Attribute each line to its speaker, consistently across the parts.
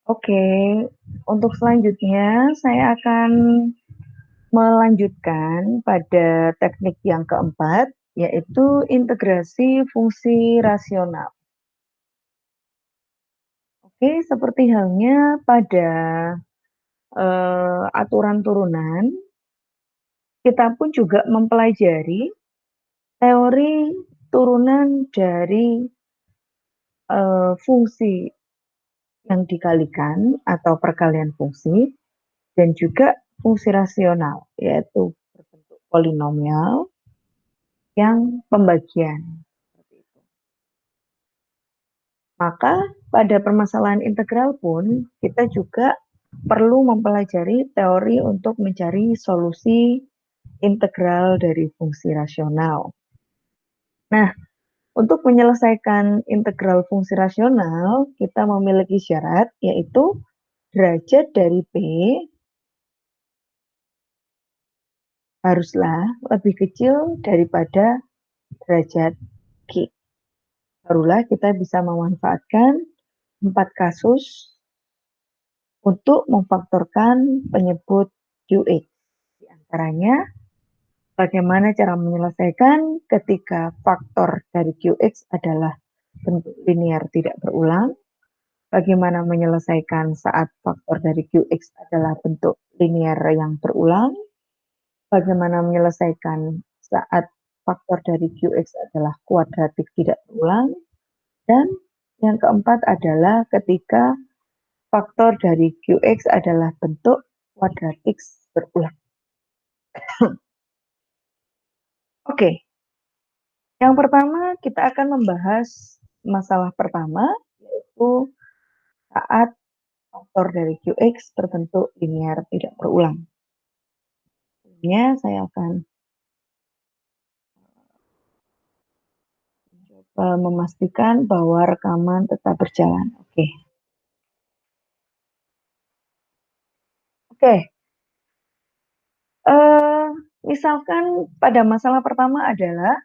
Speaker 1: Oke, untuk selanjutnya saya akan melanjutkan pada teknik yang keempat, yaitu integrasi fungsi rasional. Oke, seperti halnya pada aturan turunan, kita pun juga mempelajari teori turunan dari fungsi yang dikalikan atau perkalian fungsi dan juga fungsi rasional, yaitu berbentuk polinomial yang pembagian. Maka pada permasalahan integral pun kita juga perlu mempelajari teori untuk mencari solusi integral dari fungsi rasional. Nah, untuk menyelesaikan integral fungsi rasional, kita memiliki syarat yaitu derajat dari P haruslah lebih kecil daripada derajat Q. Barulah kita bisa memanfaatkan 4 kasus untuk memfaktorkan penyebut Qx. Di antaranya, bagaimana cara menyelesaikan ketika faktor dari Qx adalah bentuk linear tidak berulang, bagaimana menyelesaikan saat faktor dari Qx adalah bentuk linear yang berulang, bagaimana menyelesaikan saat faktor dari Qx adalah kuadratik tidak berulang, dan yang keempat adalah ketika faktor dari Qx adalah bentuk kuadratik berulang. Oke, yang pertama kita akan membahas masalah pertama, yaitu saat faktor dari Qx berbentuk linear tidak berulang. Sebelumnya saya akan memastikan bahwa rekaman tetap berjalan. Oke. Misalkan pada masalah pertama adalah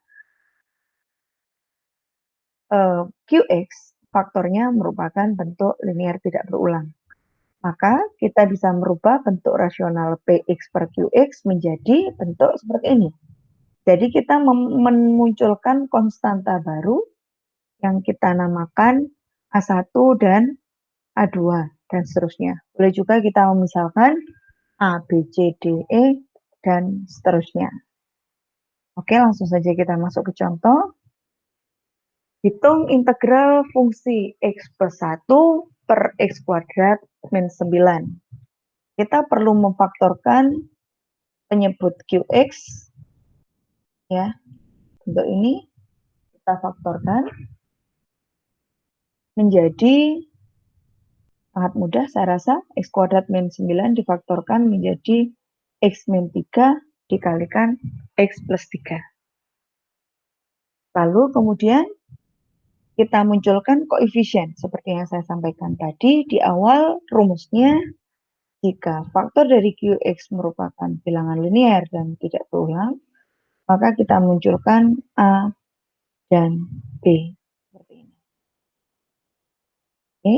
Speaker 1: Qx faktornya merupakan bentuk linear tidak berulang. Maka kita bisa merubah bentuk rasional Px per Qx menjadi bentuk seperti ini. Jadi kita memunculkan konstanta baru yang kita namakan A1 dan A2 dan seterusnya. Boleh juga kita misalkan A, B, C, D, E, dan seterusnya. Oke, langsung saja kita masuk ke contoh. Hitung integral fungsi X plus 1 per X kuadrat min 9. Kita perlu memfaktorkan penyebut Qx, ya, untuk ini kita faktorkan menjadi sangat mudah, saya rasa X kuadrat min 9 difaktorkan menjadi X min 3 dikalikan X plus 3. Lalu kemudian kita munculkan koefisien seperti yang saya sampaikan tadi di awal rumusnya. Jika faktor dari Qx merupakan bilangan linear dan tidak berulang, maka kita munculkan A dan B seperti ini. Oke.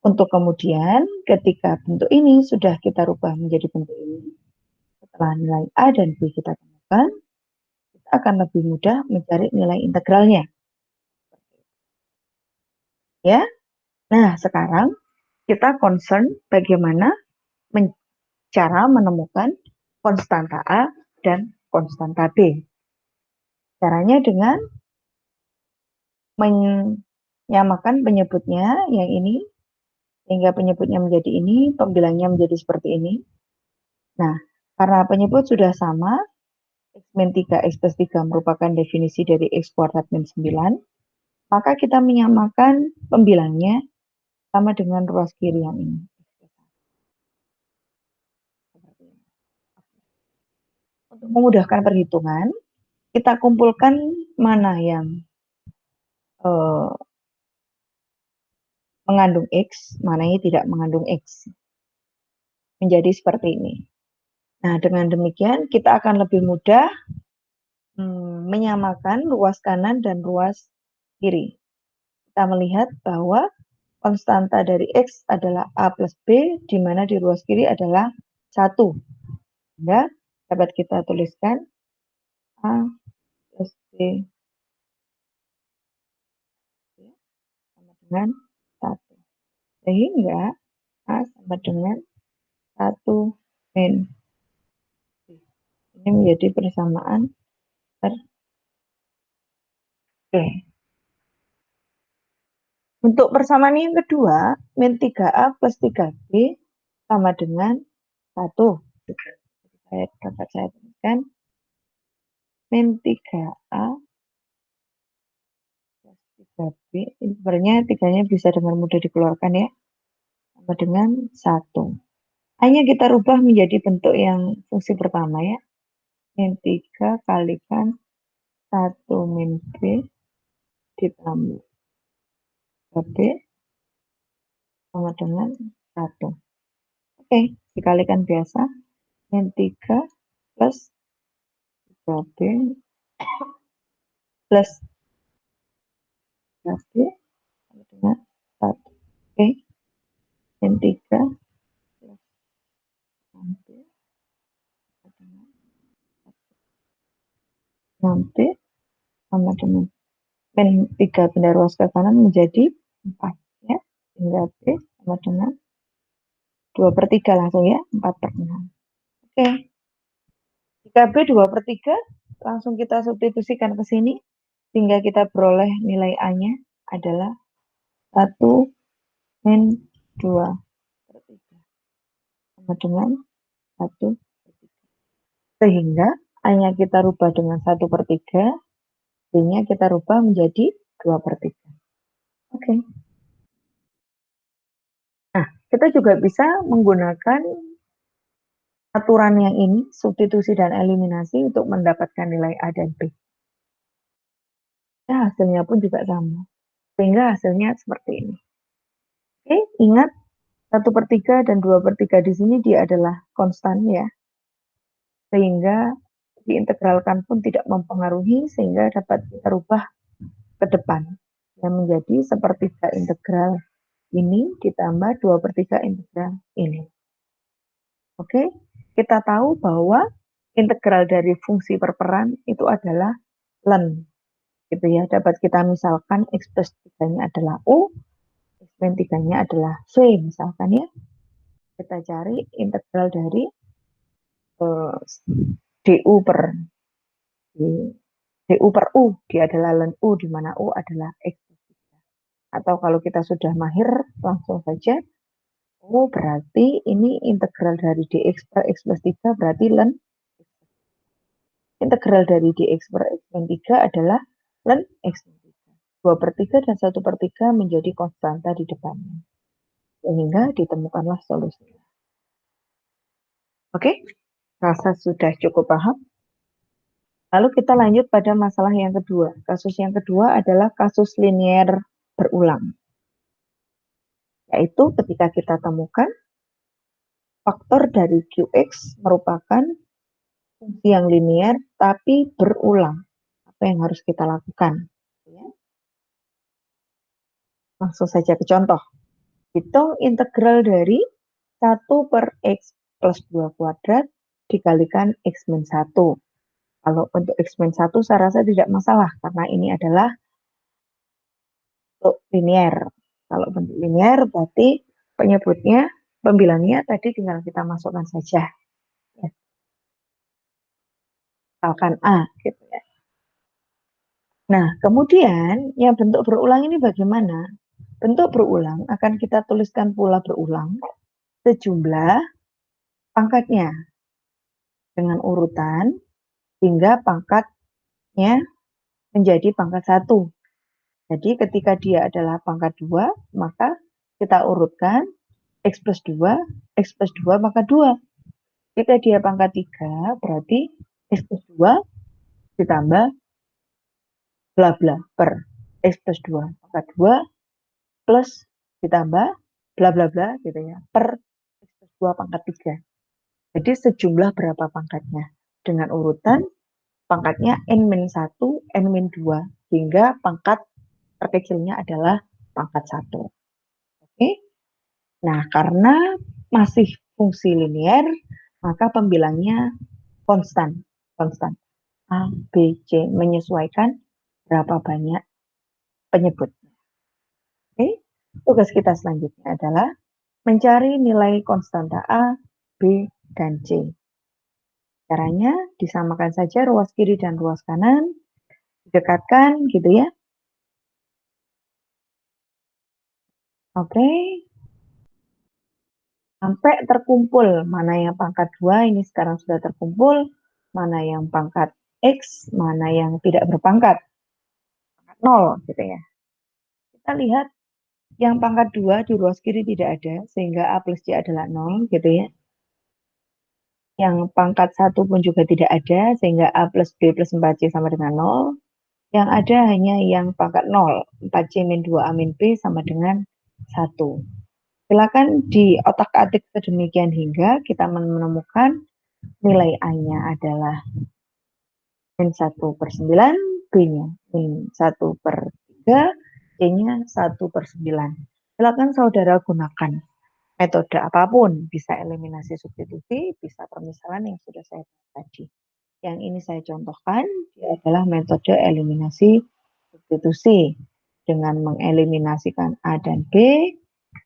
Speaker 1: Untuk kemudian ketika bentuk ini sudah kita rubah menjadi bentuk ini, setelah nilai A dan B kita temukan, kita akan lebih mudah mencari nilai integralnya. Ya. Nah, sekarang kita concern bagaimana cara menemukan konstanta A dan konstanta B. Caranya dengan menyamakan penyebutnya yang ini, sehingga penyebutnya menjadi ini, pembilangnya menjadi seperti ini. Nah, karena penyebut sudah sama, X min 3, X plus 3 merupakan definisi dari X kuadrat min 9, maka kita menyamakan pembilangnya sama dengan ruas kiri yang ini. Untuk memudahkan perhitungan, kita kumpulkan mana yang mengandung X, mana yang tidak mengandung X. Menjadi seperti ini. Nah, dengan demikian kita akan lebih mudah menyamakan ruas kanan dan ruas kiri. Kita melihat bahwa konstanta dari X adalah A plus B, di mana di ruas kiri adalah 1. Sehingga dapat kita tuliskan A plus B sama dengan 1. Sehingga A sama dengan 1 min B. Ini menjadi persamaan Oke. Untuk persamaan yang kedua, min 3A plus 3B sama dengan 1. Dapat saya tuliskan min 3A plus 3B. Ini sebenarnya 3-nya bisa dengan mudah dikeluarkan ya. Sama dengan 1. Hanya kita rubah menjadi bentuk yang fungsi pertama ya. Min 3 kalikan 1 min B ditambah B sama dengan 1. Oke, dikalikan biasa. Min 3 plus 3B plus 3B sama dengan 1. Oke, min 3 plus 6B sama dengan 6B sama dengan min 3 pindah ruas ke kanan menjadi 4 ya. Sehingga B sama dengan 2/3 langsung ya, 4/6. Oke, jika B 2/3 langsung kita substitusikan ke sini sehingga kita beroleh nilai A-nya adalah 1 min 2/3 sama dengan 1/3. Sehingga A-nya kita rubah dengan 1/3, B-nya kita rubah menjadi 2/3. Oke. Nah, kita juga bisa menggunakan aturan yang ini, substitusi dan eliminasi untuk mendapatkan nilai A dan B. Ya, hasilnya pun juga sama. Sehingga hasilnya seperti ini. Oke, ingat 1/3 dan 2/3 di sini dia adalah konstan ya. Sehingga diintegralkan pun tidak mempengaruhi sehingga dapat kita rubah ke depan. Yang menjadi 1/3 integral ini ditambah 2/3 integral ini. Oke, kita tahu bahwa integral dari fungsi perperan itu adalah ln. Gitu ya, dapat kita misalkan X plus 3-nya adalah U, X min 3-nya adalah V misalkan ya. Kita cari integral dari du per U, dia adalah ln U, di mana U adalah X plus 3. Atau kalau kita sudah mahir, langsung saja Oh, berarti ini integral dari dx per x plus 3 berarti ln integral dari dx per x min 3 adalah ln x min 3. 2/3 dan 1/3 menjadi konstanta di depannya. Sehingga ditemukanlah solusinya. Oke, rasa sudah cukup paham. Lalu kita lanjut pada masalah yang kedua. Kasus yang kedua adalah kasus linier berulang. Yaitu ketika kita temukan faktor dari Qx merupakan fungsi yang linier tapi berulang. Apa yang harus kita lakukan? Langsung saja ke contoh. Hitung integral dari 1 per x plus 2 kuadrat dikalikan x min 1. Kalau untuk x min 1 saya rasa tidak masalah karena ini adalah bentuk linier. Kalau bentuk linier berarti penyebutnya, pembilangnya tadi tinggal kita masukkan saja. Ya. Misalkan A gitu ya. Nah, kemudian yang bentuk berulang ini bagaimana? Bentuk berulang akan kita tuliskan pula berulang sejumlah pangkatnya dengan urutan hingga pangkatnya menjadi pangkat 1. Jadi ketika dia adalah pangkat 2, maka kita urutkan X plus 2, X plus 2 maka 2. Jika dia pangkat 3, berarti X plus 2 ditambah bla bla per X plus 2 pangkat 2 plus ditambah bla bla bla gitu ya per X plus 2 pangkat 3. Jadi sejumlah berapa pangkatnya dengan urutan pangkatnya n-1, n-2 hingga pangkat terkecilnya adalah pangkat 1. Oke. Nah, karena masih fungsi linear, maka pembilangnya konstan. Konstan. A, B, C menyesuaikan berapa banyak penyebut. Oke. Tugas kita selanjutnya adalah mencari nilai konstanta A, B, dan C. Caranya disamakan saja ruas kiri dan ruas kanan, didekatkan gitu ya. Oke, sampai terkumpul mana yang pangkat 2 ini sekarang sudah terkumpul, mana yang pangkat X, mana yang tidak berpangkat, pangkat 0 gitu ya. Kita lihat yang pangkat 2 di ruas kiri tidak ada, sehingga A plus C adalah 0 gitu ya. Yang pangkat 1 pun juga tidak ada, sehingga A plus B plus 4C sama dengan 0. Yang ada hanya yang pangkat 0, 4C min 2A min B sama dengan 1. Silakan di otak-atik sedemikian hingga kita menemukan nilai A-nya adalah min 1/9, B-nya min 1/3, C-nya 1/9. Silakan saudara gunakan metode apapun, bisa eliminasi substitusi, bisa permisalan yang sudah saya bahas tadi. Yang ini saya contohkan, dia adalah metode eliminasi substitusi. Dengan mengeliminasikan A dan B,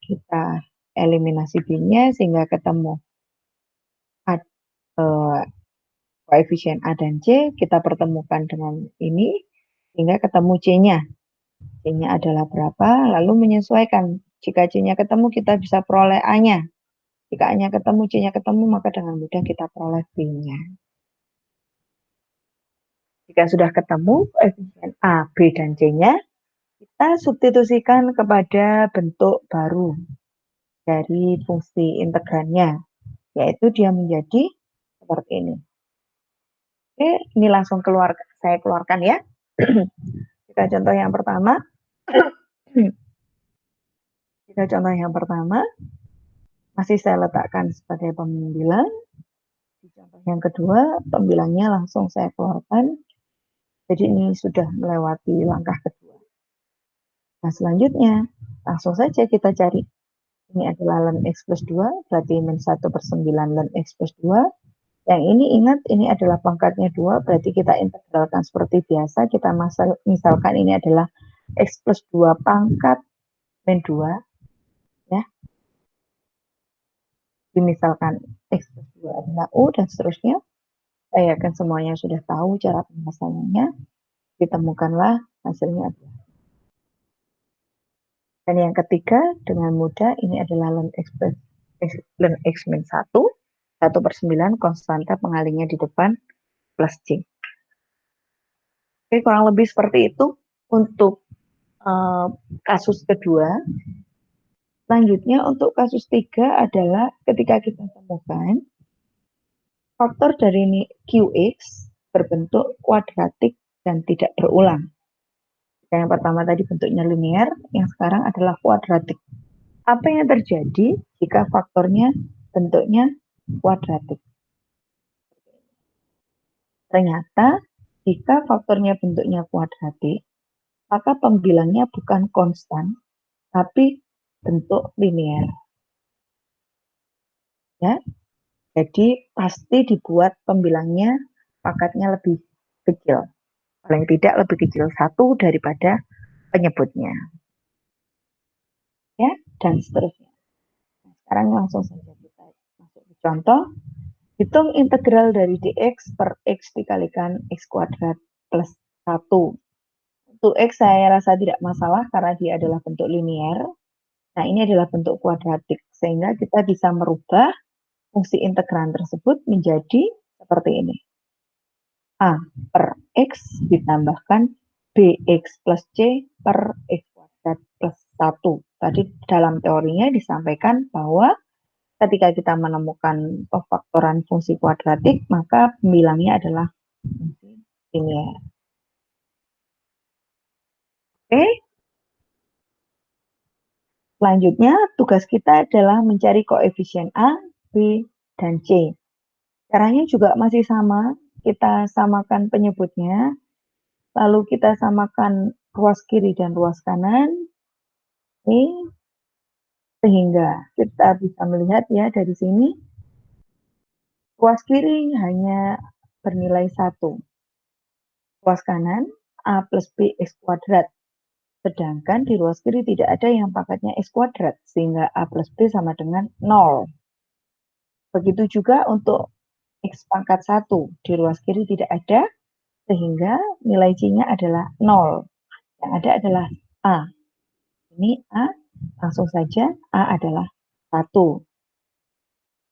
Speaker 1: kita eliminasi B-nya sehingga ketemu A, koefisien A dan C, kita pertemukan dengan ini sehingga ketemu C-nya. C-nya adalah berapa, lalu menyesuaikan. Jika C-nya ketemu, kita bisa peroleh A-nya. Jika A-nya ketemu, C-nya ketemu, maka dengan mudah kita peroleh B-nya. Jika sudah ketemu koefisien A, B, dan C-nya, kita substitusikan kepada bentuk baru dari fungsi integrannya, yaitu dia menjadi seperti ini. Oke, ini langsung saya keluarkan ya. Jika contoh yang pertama, masih saya letakkan sebagai pembilang. Di contoh yang kedua, pembilangnya langsung saya keluarkan. Jadi ini sudah melewati langkah kedua. Nah, selanjutnya, langsung saja kita cari. Ini adalah ln X plus 2, berarti min 1/9 ln X plus 2. Yang ini ingat, ini adalah pangkatnya 2, berarti kita integralkan seperti biasa. Kita misalkan ini adalah X plus 2 pangkat min 2. Ya. Dimisalkan X plus 2 adalah U, dan seterusnya. Saya yakin semuanya sudah tahu cara pemasangannya. Ditemukanlah hasilnya. Dan yang ketiga, dengan mudah, ini adalah ln X min 1, 1/9, konstanta pengalihnya di depan, plus C. Oke, kurang lebih seperti itu untuk kasus kedua. Selanjutnya untuk kasus 3 adalah ketika kita temukan faktor dari QX berbentuk kuadratik dan tidak berulang. Yang pertama tadi bentuknya linear, yang sekarang adalah kuadratik. Apa yang terjadi jika faktornya bentuknya kuadratik? Ternyata jika faktornya bentuknya kuadratik, maka pembilangnya bukan konstan, tapi bentuk linear. Ya, jadi pasti dibuat pembilangnya pangkatnya lebih kecil. Paling tidak lebih kecil 1 daripada penyebutnya. Ya, dan seterusnya. Nah, sekarang langsung saja kita masuk ke contoh. Hitung integral dari dx per x dikalikan x kuadrat plus 1. Untuk x saya rasa tidak masalah karena dia adalah bentuk linear. Nah, ini adalah bentuk kuadratik. Sehingga kita bisa merubah fungsi integran tersebut menjadi seperti ini. A per X ditambahkan BX plus C per X kuadrat plus 1. Tadi dalam teorinya disampaikan bahwa ketika kita menemukan pefaktoran fungsi kuadratik, maka pembilangnya adalah fungsi linear. Oke. Selanjutnya, tugas kita adalah mencari koefisien A, B, dan C. Caranya juga masih sama, kita samakan penyebutnya, lalu kita samakan ruas kiri dan ruas kanan. Oke. Sehingga kita bisa melihat ya dari sini, ruas kiri hanya bernilai 1, ruas kanan A plus B X kuadrat. Sedangkan di ruas kiri tidak ada yang pangkatnya X kuadrat, sehingga A plus B sama dengan 0. Begitu juga untuk X pangkat 1, di ruas kiri tidak ada, sehingga nilai C-nya adalah 0. Yang ada adalah A. Ini A, langsung saja A adalah 1.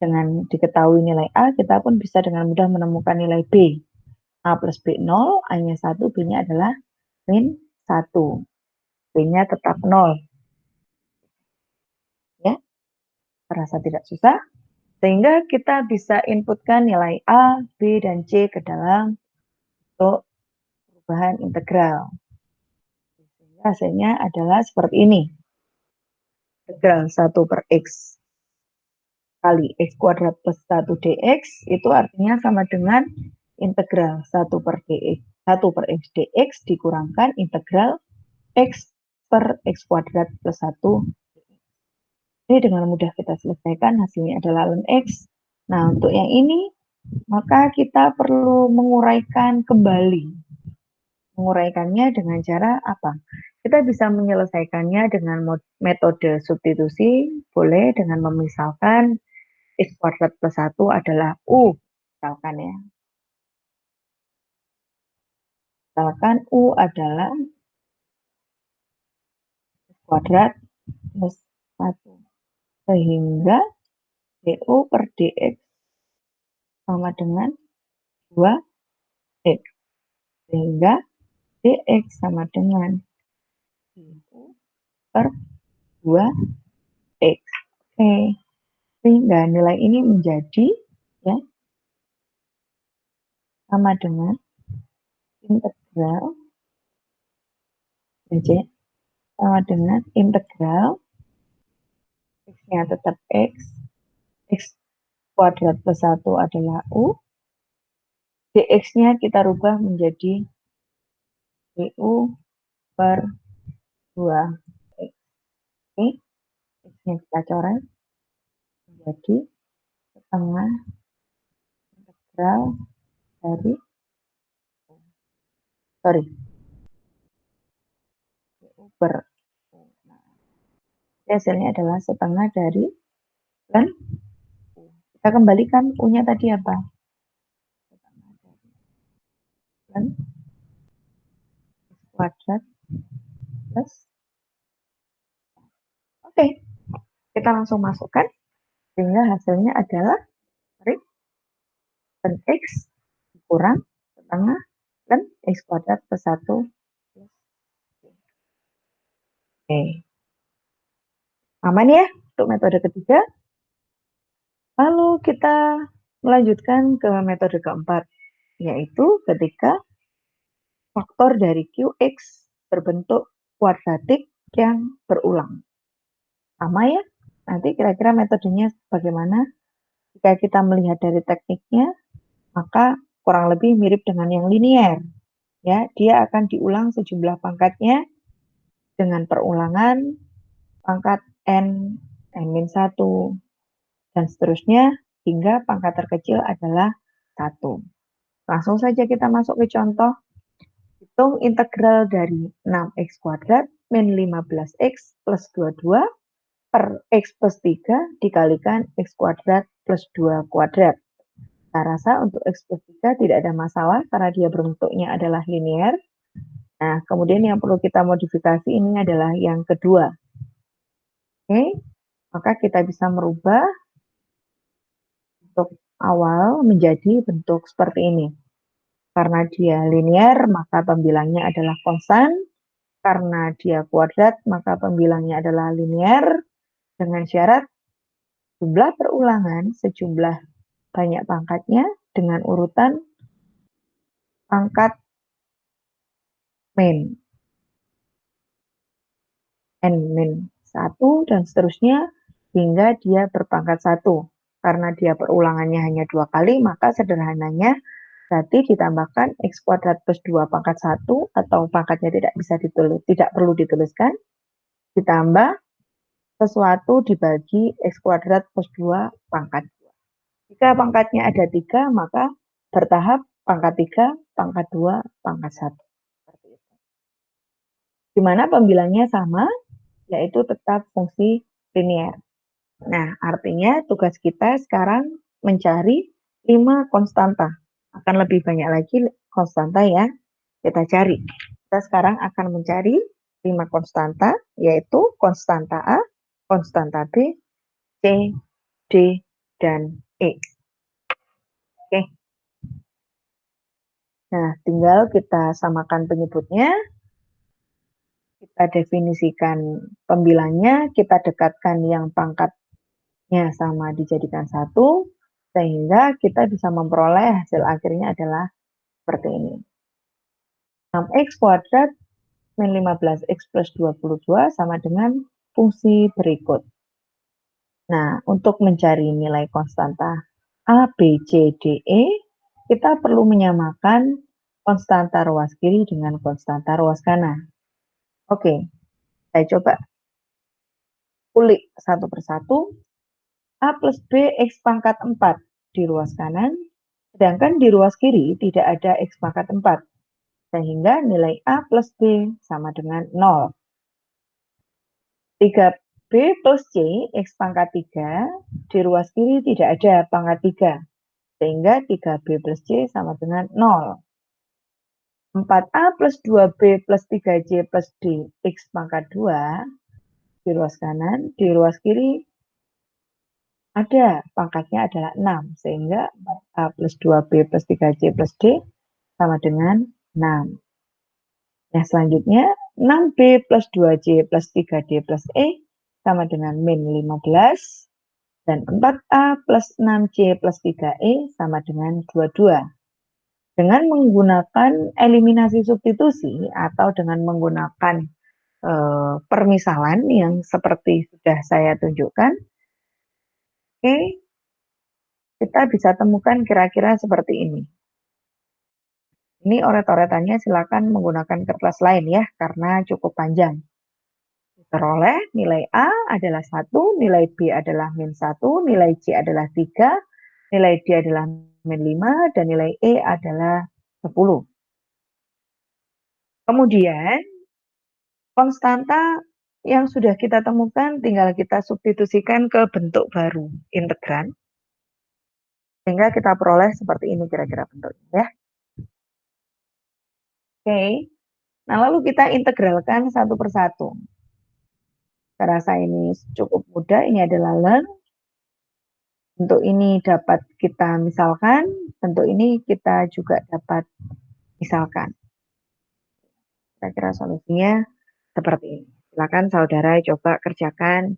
Speaker 1: Dengan diketahui nilai A, kita pun bisa dengan mudah menemukan nilai B. A plus B 0, A-nya 1, B-nya adalah min 1. B-nya tetap 0. Ya, terasa tidak susah. Sehingga kita bisa inputkan nilai A, B, dan C ke dalam bentuk perubahan integral. Sehingga hasilnya adalah seperti ini. Integral 1 per X kali X kuadrat plus 1 dx, itu artinya sama dengan integral 1 per dx, 1 per X dx dikurangkan integral X per X kuadrat plus 1. Ini dengan mudah kita selesaikan, hasilnya adalah ln X. Nah, untuk yang ini, maka kita perlu menguraikan kembali. Menguraikannya dengan cara apa? Kita bisa menyelesaikannya dengan metode substitusi, boleh dengan memisalkan X kuadrat plus 1 adalah U, misalkan ya. Misalkan U adalah X kuadrat plus 1. Sehingga du per dx sama dengan 2x. Sehingga dx sama dengan du per 2x. Oke. Sehingga nilai ini menjadi ya sama dengan integral sama dengan integral x-nya tetap x, x kuadrat plus 1 adalah u, dx-nya kita rubah menjadi du per 2x. Oke, x-nya kita coret menjadi setengah integral dari du per u. Nah, hasilnya adalah setengah dari ln u. Kita kembalikan u-nya tadi apa? Setengah dari ln x kuadrat plus. Oke, kita langsung masukkan sehingga hasilnya adalah ln x kurang setengah ln x kuadrat plus 1. Oke, aman ya untuk metode ketiga. Lalu kita melanjutkan ke metode keempat, yaitu ketika faktor dari Qx berbentuk kuadratik yang berulang. Sama ya, nanti kira-kira metodenya bagaimana? Jika kita melihat dari tekniknya, maka kurang lebih mirip dengan yang linier. Ya, dia akan diulang sejumlah pangkatnya dengan perulangan pangkat n-1 dan seterusnya hingga pangkat terkecil adalah 1. Langsung saja kita masuk ke contoh. Hitung integral dari 6x kuadrat min 15x plus 22 per x plus 3 dikalikan x kuadrat plus 2 kuadrat. Saya rasa untuk x plus 3 tidak ada masalah karena dia bentuknya adalah linear. Nah, kemudian yang perlu kita modifikasi ini adalah yang kedua. Oke, maka kita bisa merubah bentuk awal menjadi bentuk seperti ini. Karena dia linear, maka pembilangnya adalah konstan. Karena dia kuadrat, maka pembilangnya adalah linear. Dengan syarat jumlah perulangan sejumlah banyak pangkatnya dengan urutan pangkat min. n-1 dan seterusnya hingga dia berpangkat 1. Karena dia perulangannya hanya 2 kali, maka sederhananya berarti ditambahkan x kuadrat plus 2 pangkat 1 atau pangkatnya tidak bisa ditulis, tidak perlu dituliskan, ditambah sesuatu dibagi X kuadrat plus 2 pangkat 2. Jika pangkatnya ada 3, maka bertahap pangkat 3, pangkat 2, pangkat 1. Seperti itu. Di mana pembilangnya sama, yaitu tetap fungsi linier. Nah, artinya tugas kita sekarang mencari 5 konstanta. Akan lebih banyak lagi konstanta yang kita cari. Kita sekarang akan mencari 5 konstanta, yaitu konstanta A, konstanta B, C, D, dan E. Oke. Nah, tinggal kita samakan penyebutnya, kita definisikan pembilangnya, kita dekatkan yang pangkatnya sama dijadikan 1, sehingga kita bisa memperoleh hasil akhirnya adalah seperti ini. 6x kuadrat min 15x plus 22 sama dengan fungsi berikut. Nah, untuk mencari nilai konstanta A, B, C, D, E, kita perlu menyamakan konstanta ruas kiri dengan konstanta ruas kanan. Oke, saya coba kulik satu persatu. A plus B X pangkat 4 di ruas kanan, sedangkan di ruas kiri tidak ada X pangkat 4, sehingga nilai A plus B sama dengan 0. 3B plus C X pangkat 3, di ruas kiri tidak ada pangkat 3, sehingga 3B plus C sama dengan 0. 4A plus 2B plus 3C plus D X pangkat 2 di ruas kanan, di ruas kiri ada pangkatnya adalah 6, sehingga 4A plus 2B plus 3C plus D sama dengan 6. Nah, selanjutnya 6B plus 2C plus 3D plus E sama dengan min 15, dan 4A plus 6C plus 3E sama dengan 22. Dengan menggunakan eliminasi substitusi atau dengan menggunakan permisalan yang seperti sudah saya tunjukkan, oke, kita bisa temukan kira-kira seperti ini. Ini oret-oretannya silakan menggunakan kertas lain ya, karena cukup panjang. Teroleh nilai A adalah 1, nilai B adalah min 1, nilai C adalah 3, nilai D adalah min 5, dan nilai E adalah 10. Kemudian, konstanta yang sudah kita temukan tinggal kita substitusikan ke bentuk baru, integran. Sehingga kita peroleh seperti ini kira-kira bentuknya ya. Oke, nah lalu kita integralkan satu persatu. Saya rasa ini cukup mudah, ini adalah learn. Bentuk ini dapat kita misalkan, bentuk ini kita juga dapat misalkan. Kira-kira solusinya seperti ini. Silakan saudara coba kerjakan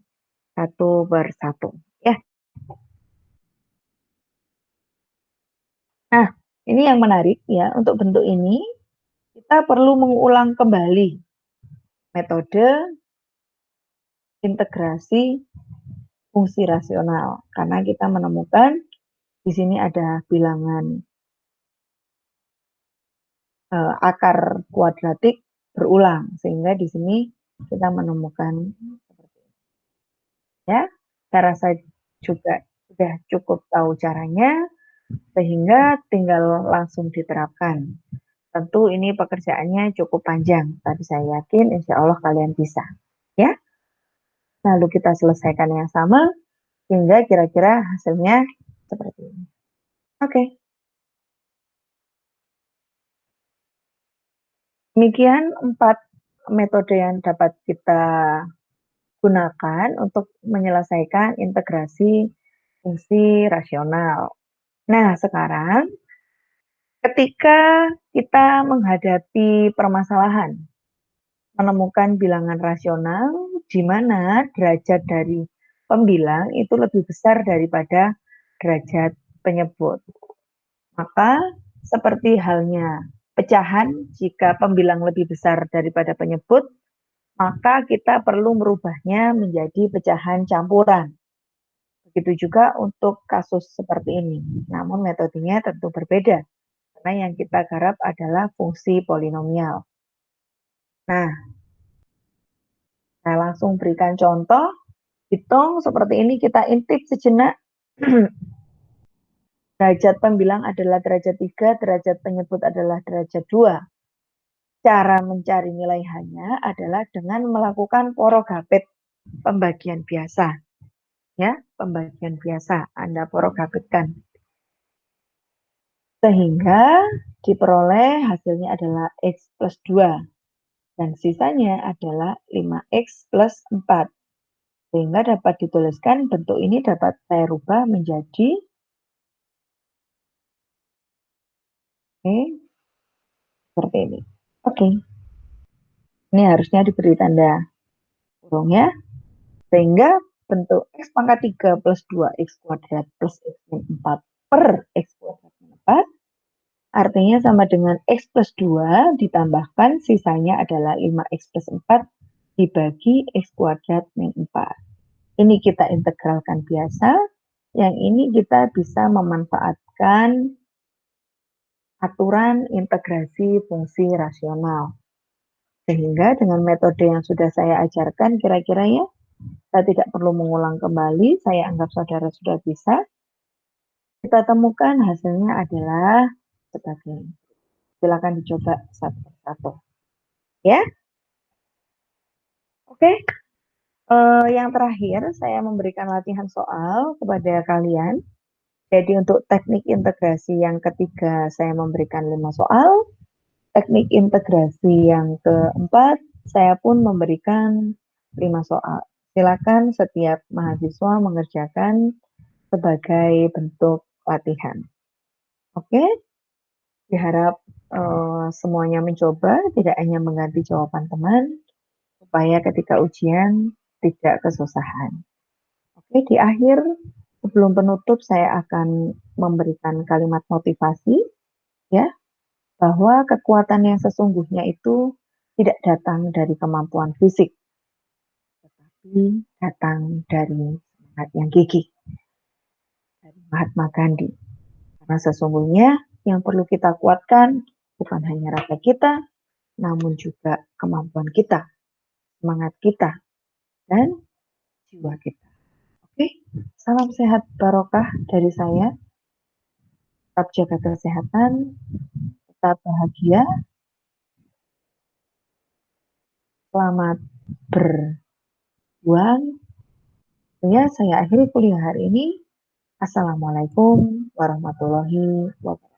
Speaker 1: satu persatu. Ya. Nah, ini yang menarik ya. Untuk bentuk ini, kita perlu mengulang kembali metode integrasi fungsi rasional. Karena kita menemukan di sini ada bilangan akar kuadratik berulang, sehingga di sini kita menemukan seperti ini. Ya, saya rasa juga sudah cukup tahu caranya, sehingga tinggal langsung diterapkan. Tentu ini pekerjaannya cukup panjang, tapi saya yakin insya Allah kalian bisa. Ya, lalu kita selesaikan yang sama, sehingga kira-kira hasilnya seperti ini. Oke. Demikian 4 metode yang dapat kita gunakan untuk menyelesaikan integrasi fungsi rasional. Nah, sekarang ketika kita menghadapi permasalahan, menemukan bilangan rasional di mana derajat dari pembilang itu lebih besar daripada derajat penyebut. Maka seperti halnya pecahan, jika pembilang lebih besar daripada penyebut, maka kita perlu merubahnya menjadi pecahan campuran. Begitu juga untuk kasus seperti ini. Namun metodenya tentu berbeda, karena yang kita garap adalah fungsi polinomial. Nah, saya langsung berikan contoh. Hitung seperti ini, kita intip sejenak. Derajat pembilang adalah derajat 3, derajat penyebut adalah derajat 2. Cara mencari nilai hanya adalah dengan melakukan porogapit, pembagian biasa. Ya, pembagian biasa Anda porogapitkan. Sehingga diperoleh hasilnya adalah X plus 2. Dan sisanya adalah 5X plus 4. Sehingga dapat dituliskan bentuk ini dapat saya rubah menjadi seperti ini. Oke. Ini harusnya diberi tanda kurung ya. Sehingga bentuk X pangkat 3 plus 2X kuadrat plus X min 4 per X kuadrat min 4 artinya sama dengan X plus 2 ditambahkan sisanya adalah 5X plus 4 dibagi X kuadrat min 4. Ini kita integralkan biasa. Yang ini kita bisa memanfaatkan aturan integrasi fungsi rasional. Sehingga dengan metode yang sudah saya ajarkan kira-kira ya, saya tidak perlu mengulang kembali, saya anggap saudara sudah bisa. Kita temukan hasilnya adalah sebagai ini. Silakan dicoba satu persatu. Ya, oke. Yang terakhir, saya memberikan latihan soal kepada kalian. Jadi untuk teknik integrasi yang ketiga, saya memberikan 5 soal. Teknik integrasi yang keempat, saya pun memberikan 5 soal. Silakan setiap mahasiswa mengerjakan sebagai bentuk latihan. Oke, diharap semuanya mencoba, tidak hanya mengganti jawaban teman, supaya ketika ujian tidak kesusahan. Oke, di akhir sebelum penutup saya akan memberikan kalimat motivasi, ya, bahwa kekuatan yang sesungguhnya itu tidak datang dari kemampuan fisik, tetapi datang dari semangat yang gigih, dari Mahatma Gandhi. Karena sesungguhnya yang perlu kita kuatkan bukan hanya raga kita, namun juga kemampuan kita, semangat kita, dan jiwa kita. Oke, salam sehat barokah dari saya. Tetap jaga kesehatan, tetap bahagia, selamat berjuang. Ya, saya akhiri kuliah hari ini. Assalamualaikum warahmatullahi wabarakatuh.